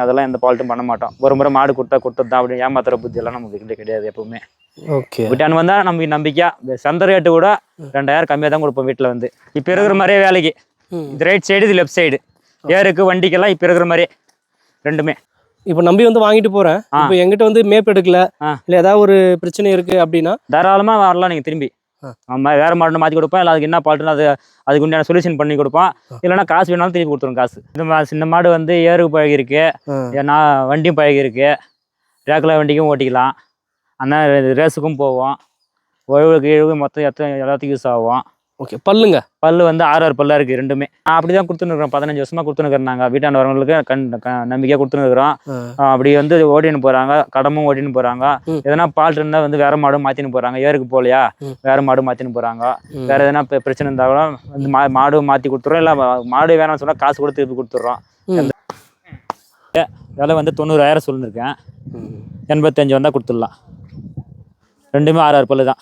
அதெல்லாம் எந்த ஃபால்ட்டும் பண்ண மாட்டோம். ஒரு முறை மாடு கொடுத்தது தான் அப்படின்னு ஏமாத்துற புத்தி எல்லாம் நமக்கு கிடையாது எப்பவுமே. ஓகே. விட்டான்னு வந்தால் நமக்கு நம்பிக்கையா சந்தை ரேட்டு கூட 2000 கம்மியாக தான் கொடுப்போம் வீட்டில் வந்து. இப்போ இருக்கிற மாதிரியே வேலைக்கு இது ரைட் சைடு, இது லெஃப்ட் சைடு, ஏருக்கு வண்டிக்கெல்லாம் இப்போ இருக்கிற மாதிரியே ரெண்டுமே. இப்போ நம்பி வந்து வாங்கிட்டு போகிறேன். இப்போ எங்கிட்ட வந்து மேப் எடுக்கல, இல்லை ஏதாவது ஒரு பிரச்சனை இருக்குது அப்படின்னா தாராளமாக வரலாம் நீங்கள் திரும்பி. நம்ம வேறு மாடு மாற்றி கொடுப்போம். இல்லை அதுக்கு என்ன பால்ட்டுன்னு அதுக்கு உண்டான சொல்யூஷன் பண்ணி கொடுப்போம். இல்லைனா காசு வேணாலும் திருப்பி கொடுத்துரும் காசு. இந்த மாடு வந்து ஏருக்கு பழகிருக்கு, நான் வண்டியும் பழகிருக்கு, ரேக்கில் வண்டிக்கும் ஓட்டிக்கலாம், அந்த ரேஸுக்கும் போவோம், ஒழுவுக்கு இழுவு மொத்தம் எல்லாத்துக்கும் யூஸ் ஆகும். ஓகே. பல்லு வந்து 6 பல்லாக இருக்குது ரெண்டுமே. அப்படி தான் கொடுத்துருக்குறோம். 15 வருஷமாக கொடுத்துருக்குறோம். நாங்கள் வீட்டாண்டு வரவங்களுக்கு நம்பிக்கையாக கொடுத்துருக்குறோம். அப்படி வந்து ஓட்டின்னு போகிறாங்க, கடமும் ஓட்டின்னு போகிறாங்க. எதனா பால்ட் இருந்தால் வந்து வேறு மாடும் மாற்றின்னு போகிறாங்க. ஏருக்கு போகலையா வேறு மாடு மாற்றின்னு போகிறாங்க. வேறு எதனா பிரச்சனை இருந்தால் கூட வந்து மாடு மாற்றி கொடுத்துட்றோம். இல்லை மாடு வேணாம்னு சொன்னால் காசு கொடுத்து திருப்பி கொடுத்துட்றோம். விலை வந்து 90,000 சொல்லியிருக்கேன். 85 வந்தால் கொடுத்துடலாம். ரெண்டுமே 6 பல்லு தான்.